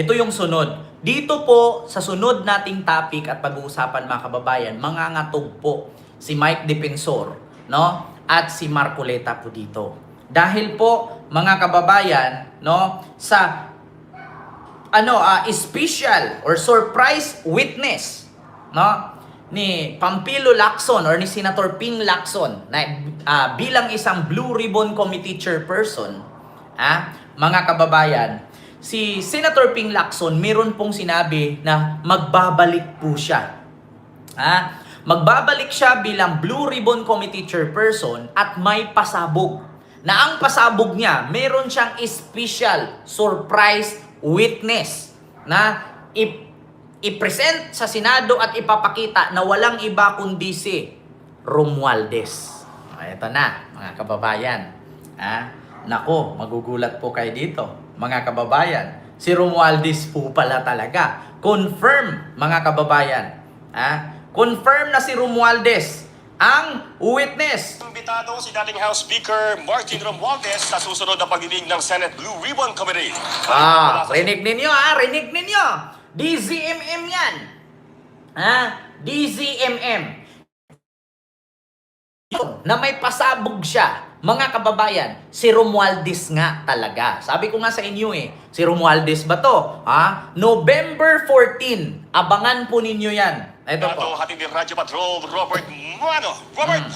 Ito yung sunod. Dito po sa sunod nating topic at pag-uusapan mga kababayan, mangangatog po si Mike Defensor, no? At si Marcoleta po dito. Dahil po mga kababayan, no, sa special or surprise witness, no, ni Pampilo Lacson or ni Senator Ping Lacson na bilang isang Blue Ribbon Committee chairperson, mga kababayan, si Senator Ping Lacson meron pong sinabi na magbabalik po siya. Magbabalik siya bilang Blue Ribbon Committee chairperson at may pasabog. Na ang pasabog niya, meron siyang special surprise witness na i-present sa Senado at ipapakita na walang iba kundi si Romualdez. Ito na, mga kababayan. Nako, magugulat po kayo dito, mga kababayan. Si Romualdez po pala talaga. Confirm, mga kababayan. Confirm na si Romualdez ang witness. Imbitado si dating House Speaker Martin Romualdez sa susunod na pagdinig ng Senate Blue Ribbon Committee. Rinig ninyo rinig ninyo. DZMM yan. DZMM. Na may pasabog siya. Mga kababayan, si Romualdez nga talaga. Sabi ko nga sa inyo si Romualdez ba to? November 14. Abangan po ninyo yan. Ito po. Hatid ni Radyo Patrol, Robert Mano. Robert!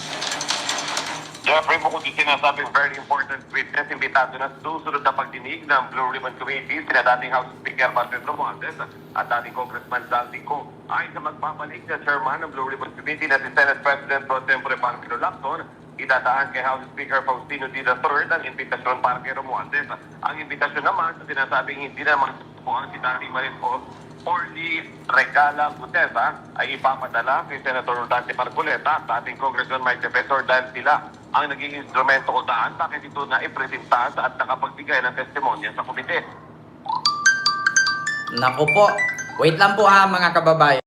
Jeffrey, bukod yung sinasabing very important witness, imbitado na susunod na pagdinig ng Blue Ribbon Committee, sina dating House Speaker Martin Romualdez at dating Congressman Zaldi Co. Ay sa magbabalik na chairman ng Blue Ribbon Committee na si Senate President Pro Tempore Pampilo Lacson, idadaan kay House Speaker Faustino D. III ang imbitasyon para kay Romualdez. Ang imbitasyon naman sa sinasabing hindi naman ang si dating Marisol Orly Regala Gutesa ay ipapadala kay Senator Dante Marcoleta at ating Congressman Mike Defensor dahil sila ang naging instrumento o daan bakit ito na ipresenta at nakapagbigay ng testimonya sa komite. Naku po, wait lang po mga kababayan.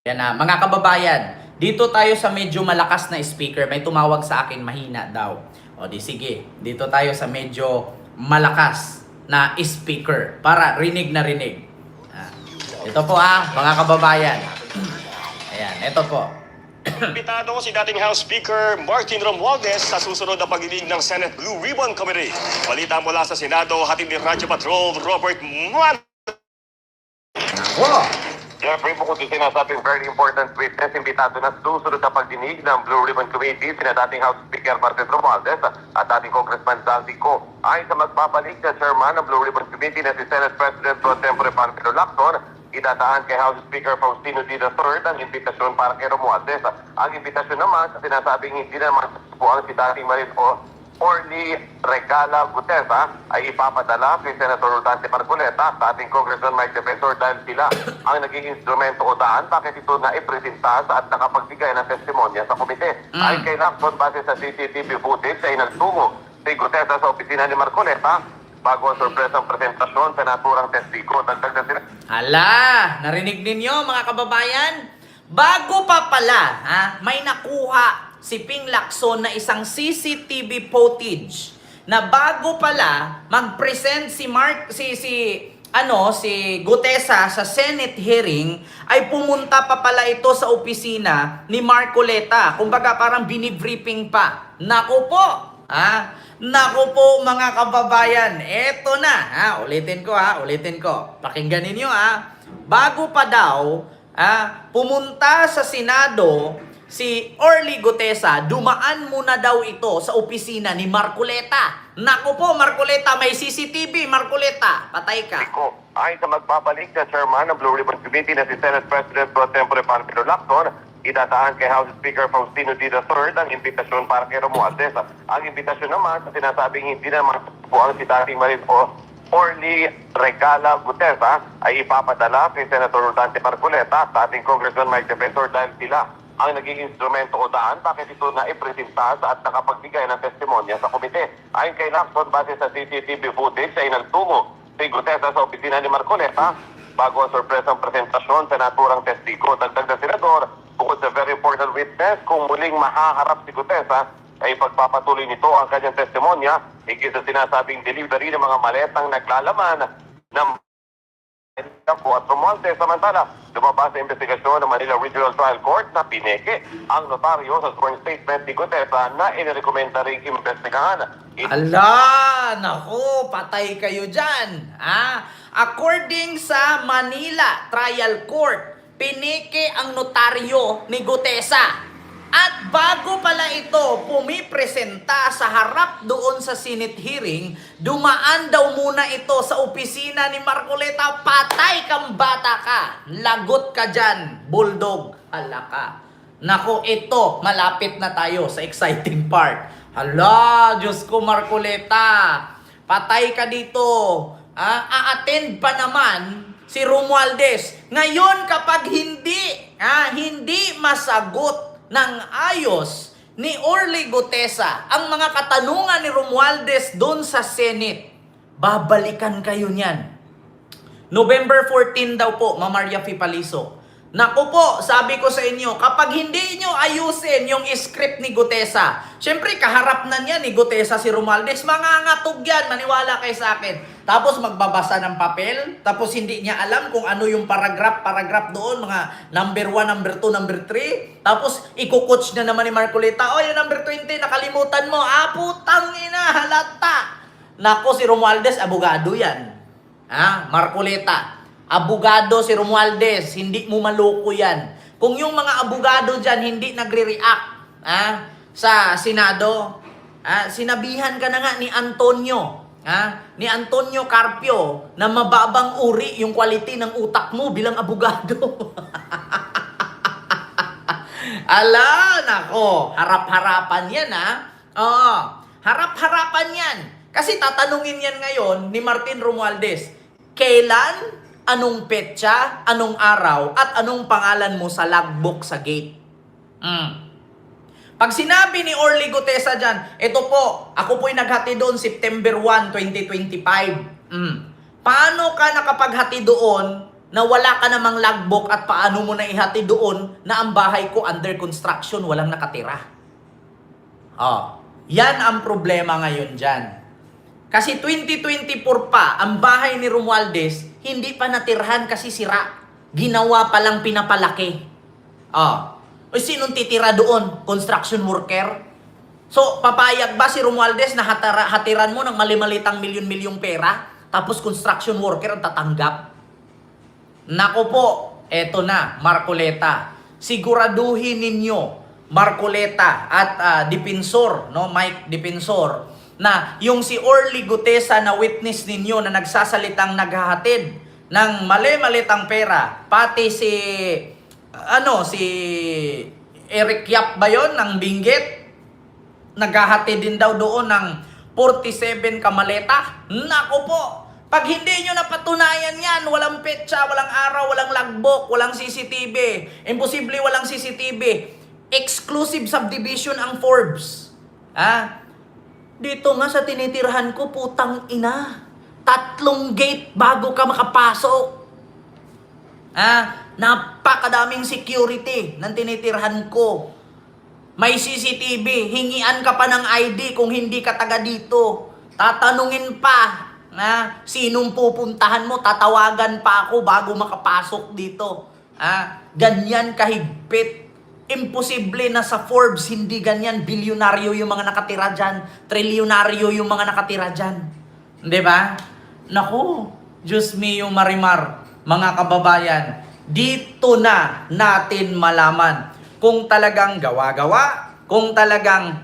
Yan mga kababayan, dito tayo sa medyo malakas na speaker. May tumawag sa akin, mahina daw. O di sige, dito tayo sa medyo malakas na speaker para rinig na rinig. Ito po mga kababayan. Ayan, ito po. Imbitado si dating House Speaker Martin Romualdez sa susunod na pagdinig ng Senate Blue Ribbon Committee. Balita mula sa Senado, hatid ni Radyo Patrol, Robert Mano. Jeffrey, bukod yung sinasabing very important witness, imbitado na susunod na pagdinig ng Blue Ribbon Committee, sina dating House Speaker Martin Romualdez at dating Congressman Zaldi Co. Ay sa magbabalik na chairman ng Blue Ribbon Committee na si Senate President Pro Tempore Pampilo Lacson, idadaan kay House Speaker Faustino D. III ang imbitasyon para kay Romualdez. Ang imbitasyon naman sa sinasabing hindi naman po ang si dating Marisol Orly Regala Gutesa ay ipapadala kay Senator Dante Marcoleta at ating Congressman Mike Defensor dahil sila ang naging instrumento o daan bakit ito na ipresenta at nakapagbigay ng testimonya sa komite. Ay kay Lacson, base sa CCTV footage ay nagtungo si Gutesa sa opisina ni Marcoleta bago ang sorpresang presentasyon sa naturang testigo. Dagdag na sila. Narinig ninyo mga kababayan? Bago pa pala, may nakuha si Ping Lacson na isang CCTV footage na bago pala mag-present si Gutesa sa Senate hearing ay pumunta pa pala ito sa opisina ni Marcoleta. Kumbaga parang binibriefing pa. Naku po, naku po mga kababayan, eto na. Ulitin ko. Pakinggan ninyo Bago pa daw pumunta sa Senado si Orly Gutesa, dumaan muna daw ito sa opisina ni Marcoleta. Naku po, Marcoleta, may CCTV, Marcoleta. Patay ka. Ko. Ay sa magbabalik na chairman ng Blue Ribbon Committee na si Senate President Pro Tempore Panfilo Lacson, idatahan kay House Speaker Faustino D. III ang imbitasyon para kay Romualdez. Ang imbitasyon naman sa sinasabing hindi naman po ang si dating Marinpo Orly Regala Gutesa ay ipapadala kay Senator Dante Marcoleta at dating Congressman Mike Defensor dahil sila ang naging instrumento o daan bakit ito na ipresenta at nakapagbigay ng testimonya sa komite. Ayon kay Lacson, base sa CCTV footage ay nagtungo si Gutesa sa opisina ni Marcoleta bago ang sorpresang presentasyon sa naturang testigo. Dagdag na senador, bukod sa very important witness, kung muling mahaharap si Gutesa, ay pagpapatuloy nito ang kanyang testimonya higit sa sinasabing delivery ng mga maletang naglalaman ng po at Romualdez. Samantala, lumabas sa investigasyon ng Manila Regional Trial Court na pineke ang notaryo sa sworn statement ni Gutesa na inirekomenda rin imbestigahan. Ala, naku, patay kayo dyan. According sa Manila Trial Court, pinike ang notaryo ni Gutesa. At bago pala ito pumipresenta sa harap doon sa Senate hearing, dumaan daw muna ito sa opisina ni Marcoleta. Patay kang bata ka. Lagot ka dyan, bulldog. Hala ka. Nako, ito, malapit na tayo sa exciting part. Hala, Diyos ko, Marcoleta. Patay ka dito. A-attend pa naman si Romualdez. Ngayon, kapag hindi masagot ng ayos ni Orly Gutesa ang mga katanungan ni Romualdez doon sa Senate, babalikan kayo niyan. November 14 daw po, Mamarya Fipaliso. Naku po, sabi ko sa inyo, kapag hindi nyo ayusin yung script ni Gutesa, syempre kaharap na niya ni Gutesa si Romualdez, mangangatog yan, maniwala kayo sa akin. Tapos magbabasa ng papel, tapos hindi niya alam kung ano yung paragraph doon, mga number 1, number 2, number 3. Tapos ikukoach na naman ni Marcoleta, yung number 20, nakalimutan mo. Putang ina, halata. Naku, si Romualdez, abogado yan. Marcoleta. Abogado si Romualdez, hindi mo maloko yan. Kung yung mga abogado dyan hindi nagre-react sa Senado, sinabihan ka na nga ni Antonio, ni Antonio Carpio na mababang uri yung quality ng utak mo bilang abogado. Ala, nako, harap-harapan yan harap-harapan yan. Kasi tatanungin yan ngayon ni Martin Romualdez, kailan, anong petsa, anong araw, at anong pangalan mo sa logbook sa gate. Pag sinabi ni Orly Gutesa dyan, ito po, ako po'y naghati doon September 1, 2025. Paano ka nakapaghati doon na wala ka namang logbook at paano mo na ihati doon na ang bahay ko under construction, walang nakatira? Yan ang problema ngayon dyan. Kasi 2024 pa, ang bahay ni Romualdez, hindi pa natirhan kasi sira. Ginawa pa lang pinapalaki. Sinong titira doon? Construction worker? So, papayag ba si Romualdez na hatiran mo ng mali-malitang milyon-milyong pera? Tapos construction worker ang tatanggap? Nako po, eto na, Marcoleta. Siguraduhin ninyo, Marcoleta at Defensor, Mike Defensor, na yung si Orly Gutesa na witness ninyo na nagsasalitang naghahatid ng mali-malitang pera, pati si Eric Yap ba yun ng Benguet, naghahatid din daw doon ng 47 kamaleta. Nako po, pag hindi nyo napatunayan yan, walang petsa, walang araw, walang logbook, walang CCTV, imposible walang CCTV, exclusive subdivision ang Forbes. Dito nga sa tinitirhan ko, putang ina. 3 gate bago ka makapasok. Napakadaming security ng tinitirhan ko. May CCTV. Hingian ka pa ng ID kung hindi ka taga dito. Tatanungin pa sinong pupuntahan mo. Tatawagan pa ako bago makapasok dito. Ganyan kahigpit. Imposible na sa Forbes, hindi ganyan. Bilyonaryo yung mga nakatira dyan. Trilyonaryo yung mga nakatira dyan. Diba? Naku, Diyos mio Marimar, mga kababayan, dito na natin malaman kung talagang gawa-gawa, kung talagang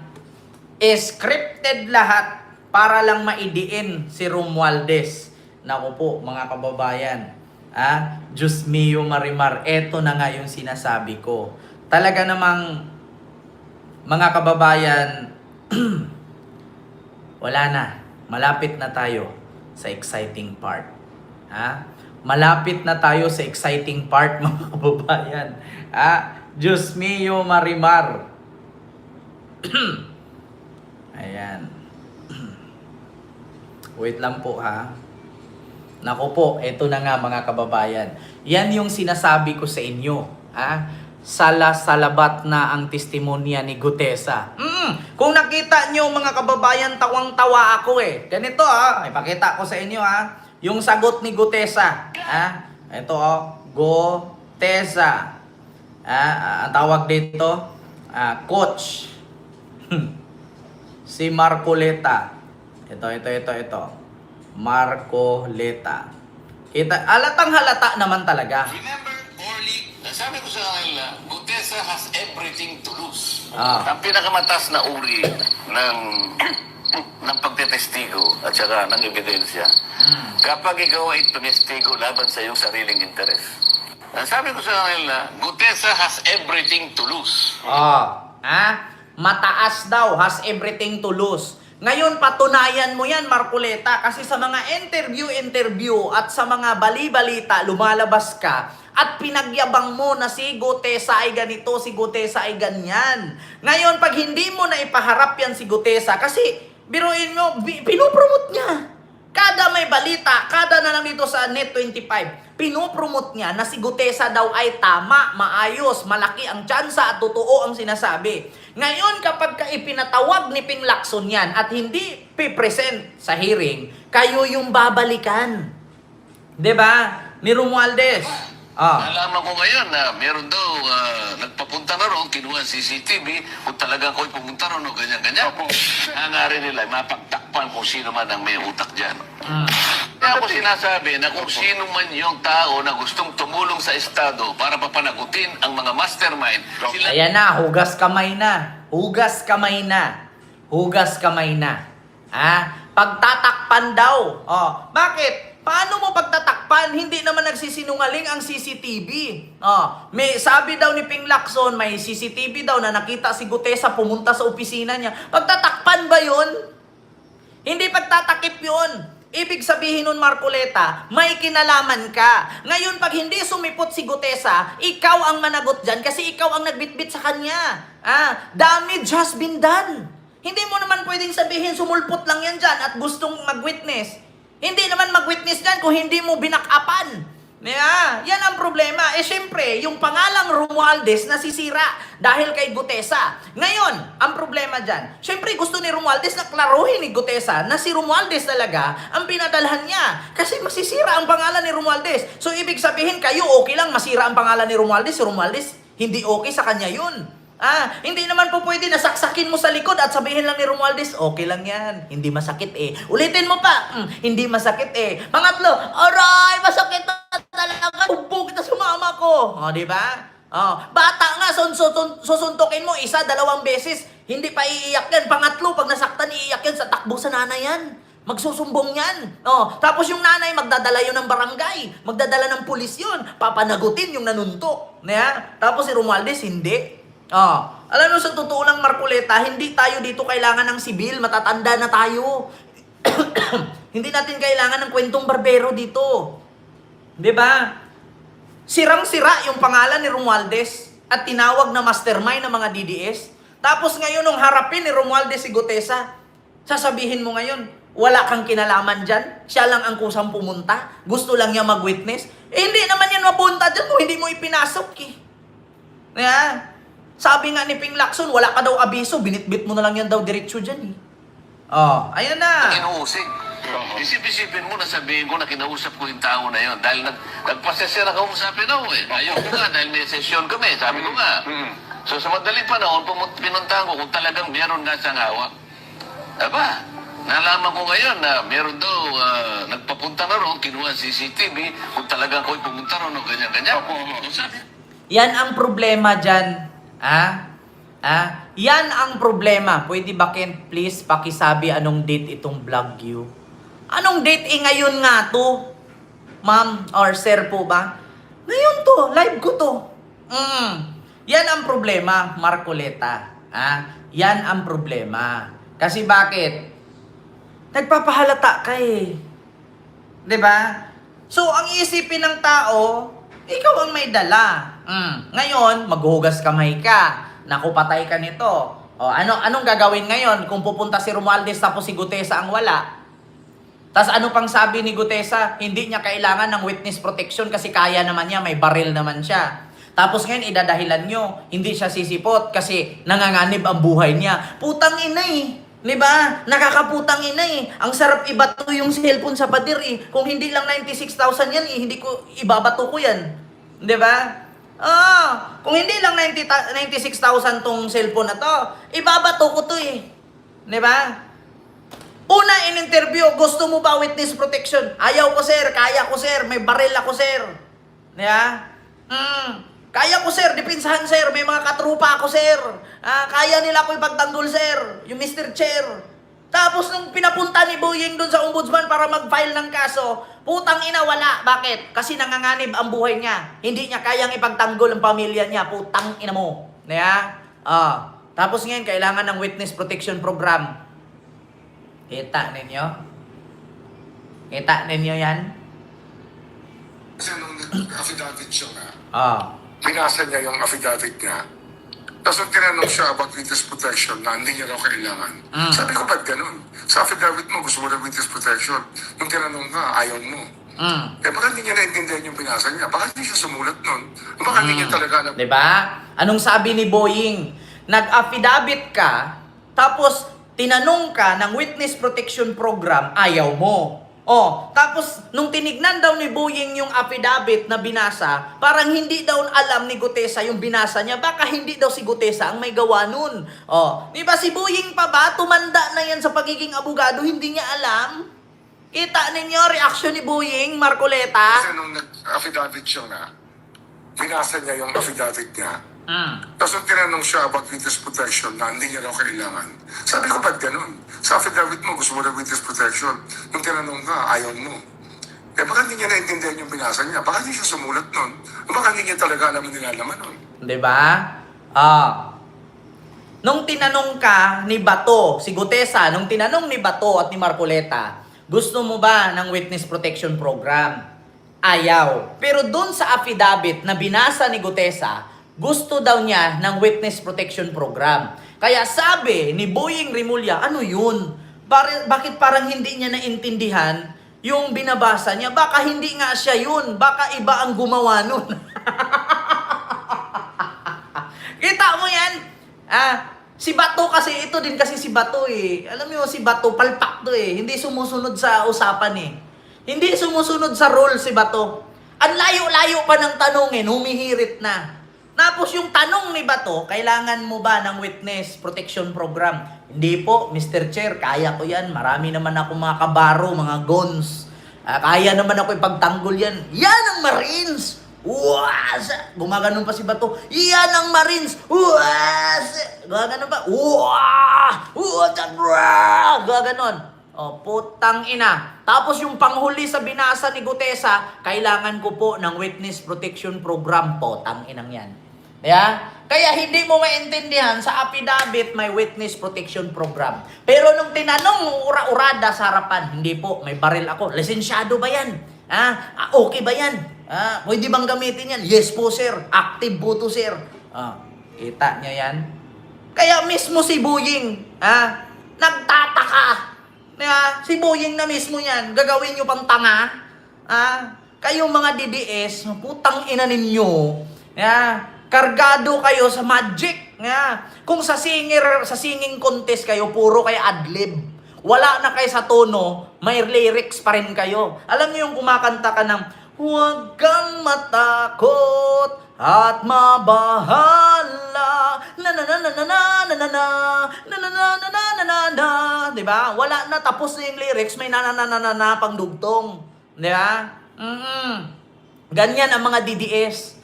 scripted lahat para lang maidiin si Romualdez. Naku po, mga kababayan. Diyos mio Marimar, eto na nga yung sinasabi ko. Talaga namang, mga kababayan, wala na. Malapit na tayo sa exciting part. Malapit na tayo sa exciting part, mga kababayan. Diyos mio Marimar. Ayan. Wait lang po ha. Naku po, eto na nga mga kababayan. Yan yung sinasabi ko sa inyo. Salabat na ang testimonya ni Gutesa. Kung nakita nyo mga kababayan, tawang-tawa ako eh. Ganito ipakita ko sa inyo yung sagot ni Gutesa. Ito Gutesa. Ang tawag dito, coach. Si Marcoleta. Ito. Marcoleta. Kita, halatang halata naman talaga. Remember, Orly, sabi ko sa kanila, Gutesa has everything to lose. Ang pinakamataas na uri ng pagtetestigo at saka ng ebidensya, kapag ikaw ay tumestigo laban sa iyong sariling interes. Ang sabi ko sa kanila, Gutesa has everything to lose. Mataas daw, has everything to lose. Ngayon, patunayan mo yan, Marcoleta, kasi sa mga interview at sa mga bali-balita, lumalabas ka at pinagyabang mo na si Gutesa ay ganito, si Gutesa ay ganyan. Ngayon, pag hindi mo na ipaharap yan si Gutesa, kasi biruin mo, pinupromote niya. Kada may balita, kada na lang dito sa Net25, pinupromote niya na si Gutesa daw ay tama, maayos, malaki ang tsansa at totoo ang sinasabi. Ngayon, kapag ipinatawag ni Ping Lacson yan at hindi pipresent sa hearing, kayo yung babalikan. 'Di ba? Ni Romualdez. nalaman ko ngayon na meron daw nagpapunta na roon, kinuha CCTV, kung talagang ako'y pumunta roon o ganyan-ganyan. Hangarin nila, mapagtakpan kung sino man ang may utak dyan. Kaya ako sinasabi na kung sino man yung tao na gustong tumulong sa Estado para papanagutin ang mga mastermind, sila... Ayan na, hugas kamay na. Hugas kamay na. Hugas kamay na. Pagtatakpan daw. Bakit? Paano mo pagtatakpan? Hindi naman nagsisinungaling ang CCTV. May sabi daw ni Ping Lacson, may CCTV daw na nakita si Gutesa pumunta sa opisina niya. Pagtatakpan ba yun? Hindi pagtatakip yun. Ibig sabihin nun, Marcoleta, may kinalaman ka. Ngayon, pag hindi sumipot si Gutesa, ikaw ang managot dyan kasi ikaw ang nagbitbit sa kanya. Damage has been done. Hindi mo naman pwedeng sabihin sumulpot lang yan dyan at gustong mag-witness. Hindi naman mag-witness dyan kung hindi mo binakapan. Yan ang problema. Siyempre, yung pangalang Romualdez nasisira dahil kay Gutesa. Ngayon, ang problema dyan, siyempre gusto ni Romualdez na klaruhin ni Gutesa na si Romualdez talaga ang pinadalhan niya. Kasi masisira ang pangalan ni Romualdez. So, ibig sabihin, kayo okay lang masira ang pangalan ni Romualdez. Si Romualdez, hindi okay sa kanya yun. Hindi naman po pwede na saksakin mo sa likod at sabihin lang ni Romualdez, okay lang yan, hindi masakit eh. Ulitin mo pa, hindi masakit eh. Pangatlo, aray, masakit na talaga, umbog kita sa mama ko. Di ba? Bata nga, susuntukin mo, 1, 2 beses, hindi pa iiyak yan. Pangatlo, pag nasaktan, iiyak yan, sa takbo sa nanay yan. Magsusumbong yan. Tapos yung nanay, magdadala yun ng barangay. Magdadala ng pulis yun. Papanagutin yung nanuntok. Tapos si Romualdez, hindi. Alam mo, sa totoo lang, Marcoleta, hindi tayo dito kailangan ng sibil, matatanda na tayo. Hindi natin kailangan ng kwentong barbero dito. 'Di ba? Sirang-sira yung pangalan ni Romualdez at tinawag na mastermind ng mga DDS. Tapos ngayon, nung harapin ni Romualdez si Gutesa, sasabihin mo ngayon, wala kang kinalaman dyan, siya lang ang kusang pumunta, gusto lang niya mag-witness. Hindi naman yan mapunta dyan kung hindi mo ipinasok eh. Sabi nga ni Ping Lacson, wala ka daw abiso, binitbit mo na lang yan daw diretso dyan eh. Ayan na. Kinuusig. Isip-isipin mo na sabihin ko na kinausap ko yung tao na yon dahil nagpasesya na kausapin ako eh. Ayoko nga dahil may session kami, sabi ko nga. So sa madaling panahon, pinuntahan ko kung talagang meron nga siyang hawak. Aba, nalaman ko ngayon na meron daw nagpapunta na roon, kinuha CCTV, kung talagang ako'y pumunta roon o ganyan-ganyan. So, sabi, Yan ang problema dyan. Yan ang problema. Pwede ba, Ken, please, pakisabi anong date itong vlog you? Anong date? Ngayon nga to. Ma'am or sir po ba? Ngayon to. Live ko to. Yan ang problema, Marcoleta. Yan ang problema. Kasi bakit? Nagpapahalata ka eh. 'Di ba? So, ang isipin ng tao, ikaw ang may dala. Ngayon, maghuhugas kamay ka. Naku, patay ka nito. O, anong gagawin ngayon kung pupunta si Romualdez tapos si Gutesa ang wala? Tapos ano pang sabi ni Gutesa? Hindi niya kailangan ng witness protection kasi kaya naman niya, may baril naman siya. Tapos ngayon, idadahilan nyo, hindi siya sisipot kasi nanganganib ang buhay niya. Putang ina eh. Diba? Nakakaputang ina eh. Ang sarap ibato yung cellphone sa pader eh. Kung hindi lang 96,000 yan eh, hindi ko, ibabato ko yan. Diba? Kung hindi lang 96,000 tong cellphone na to, ibabato ko to eh. Diba? Una in-interview, gusto mo ba witness protection? Ayaw ko sir, kaya ko sir, may baril ako sir. Diba? Kaya ko sir, dipinsahan sir, may mga katrupa ako sir. Kaya nila ako ipagtanggol sir, yung Mr. Chair. Tapos nung pinapunta ni Boyeng doon sa ombudsman para mag-file ng kaso, putang ina wala. Bakit? Kasi nanganganib ang buhay niya. Hindi niya kayang ipagtanggol ang pamilya niya. Putang ina mo. Tapos ngayon, kailangan ng witness protection program. Kita ninyo? Kita ninyo yan? Kasi nung affidavit siya nga, Binasa niya yung affidavit niya. Tapos nung tinanong siya about witness protection na hindi niya raw kailangan. Sabi ko, ba't ganun? Sa affidavit mo, gusto mo ng witness protection. Nung tinanong ka, ayaw mo. Eh, baka hindi niya naintindihan yung binasa niya. Baka hindi siya sumulat nun. Baka hindi niya talaga alam. Diba? Anong sabi ni Boying? Nag-affidavit ka, tapos tinanong ka ng witness protection program, ayaw mo. Tapos nung tinignan daw ni Boying yung affidavit na binasa, parang hindi daw alam ni Gutesa yung binasa niya. Baka hindi daw si Gutesa ang may gawa nun. Di ba si Boying pa ba? Tumanda na yan sa pagiging abogado, hindi niya alam. Kita ninyo reaction ni Boying, Marcoleta? Kasi nung nag-affidavit siya nga, binasa niya yung affidavit niya. Tapos nung tinanong siya about witness protection na hindi niya raw kailangan. Sabi ko, ba't ganun? Sa affidavit mo, gusto mo ng witness protection. Nung tinanong ka, ayaw mo. Eh, baka hindi niya naintindihan yung binasa niya. Baka hindi siya sumulat nun. Baka hindi niya talaga alam yung nilalaman nun. Diba? Nung tinanong ka ni Bato, si Gutesa, nung tinanong ni Bato at ni Marcoleta, gusto mo ba ng witness protection program? Ayaw. Pero dun sa affidavit na binasa ni Gutesa, gusto daw niya ng witness protection program. Kaya sabi ni Boying Rimulya, ano yun? Bakit parang hindi niya naintindihan yung binabasa niya? Baka hindi nga siya yun. Baka iba ang gumawa nun. Kita mo yan? Si Bato kasi, ito din kasi si Bato eh. Alam mo si Bato, palpak to eh. Hindi sumusunod sa usapan eh. Hindi sumusunod sa rule si Bato. Ang layo-layo pa ng tanong eh, humihirit na. Tapos yung tanong ni Bato, kailangan mo ba ng witness protection program? Hindi po, Mr. Chair, kaya ko yan. Marami naman ako mga kabaro, mga gons. Kaya naman ako ipagtanggol yan. Yan ang Marines! Uwas! Gumaganon pa si Bato. Yan ang Marines! Uwas! Gumaganon pa. Uwah! Gumaganon. Putang ina. Tapos yung panghuli sa binasa ni Gutesa, kailangan ko po ng witness protection program po. Tang inang yan. Kaya hindi mo maintindihan sa affidavit may witness protection program. Pero nung tinanong ura-urada sa harapan, hindi po, may baril ako. Lisensyado ba yan? Okay ba yan? Pwede bang gamitin yan? Yes po sir. Active po to sir. Kita nyo yan? Kaya mismo si Boying, nagtataka. Si Boying na mismo yan. Gagawin nyo pang tanga. Kayong mga DDS, putang ina ninyo. Kargado kayo sa magic. Kung sa singing contest kayo, puro kayo adlib. Wala na kayo sa tono, may lyrics pa rin kayo. Alam niyo yung kumakanta ka ng, huwag kang matakot at mabahala. Na na na na na na na na na na na na na na na na. Diba? Wala na, tapos na yung lyrics, may na na na na na na pang dugtong. Diba? Ganyan ang mga DDS.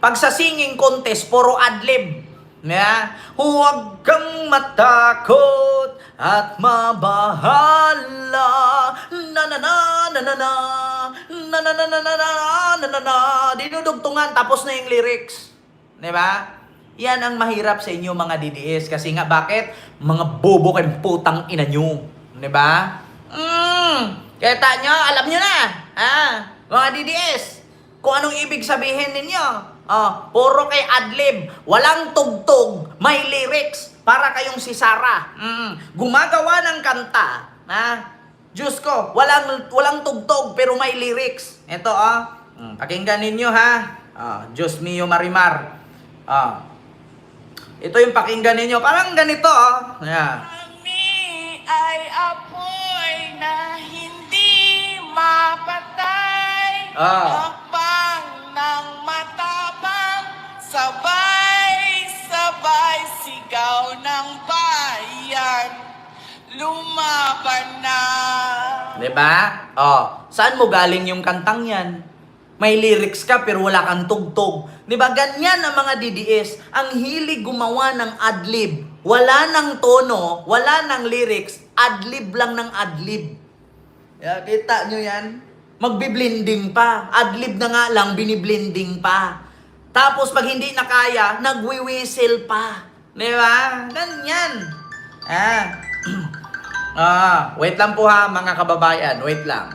Pag sa singing contest, puro adlib. Huwag kang matakot at mabahala. Na na na na na na na na na na na na na na. Dinudugtungan tapos na yung lyrics. 'Di ba? Yan ang mahirap sa inyo mga DDS kasi nga bakit? Mga bobo kayong putang ina nyo. 'Di ba? Kita nyo, alam nyo na. Mga DDS, kung anong ibig sabihin ninyo. Puro kay adlib, walang tugtog, may lyrics, para kayong si Sarah. Gumagawa ng kanta, Diyos ko, walang tugtog pero may lyrics. Ito, pakinggan ninyo ha. Diyos mio Marimar. Ito yung pakinggan ninyo, parang ganito, Kami ay apoy na hindi mapatay. Hakbang ng matapang, sabay-sabay sigaw ng bayan. Lumaban na. Diba? Saan mo galing yung kantang yan? May lyrics ka pero wala kang tugtog. Diba? Ganyan ang mga DDS. Ang hilig gumawa ng adlib. Wala ng tono, wala ng lyrics, adlib lang ng adlib. Kita nyo yan? Magbi-blending pa. Adlib na nga lang, biniblending pa. Tapos pag hindi na kaya, nagwi-whistle pa. Diba? Ganyan. Wait lang po ha mga kababayan. Wait lang.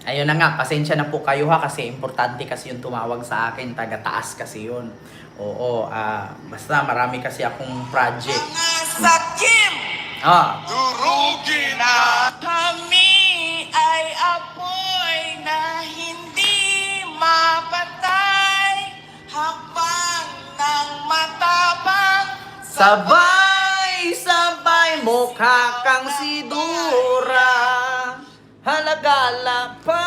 Ayun na nga, pasensya na po kayo ha kasi importante kasi yung tumawag sa akin, taga-taas kasi yun. Oo, basta marami kasi akong project. Mga sakim, durugin na. Kami ay apoy na hindi mapatay. Hakbang ng matapang, Sabay-sabay mukha kang si Dura. Halagala pa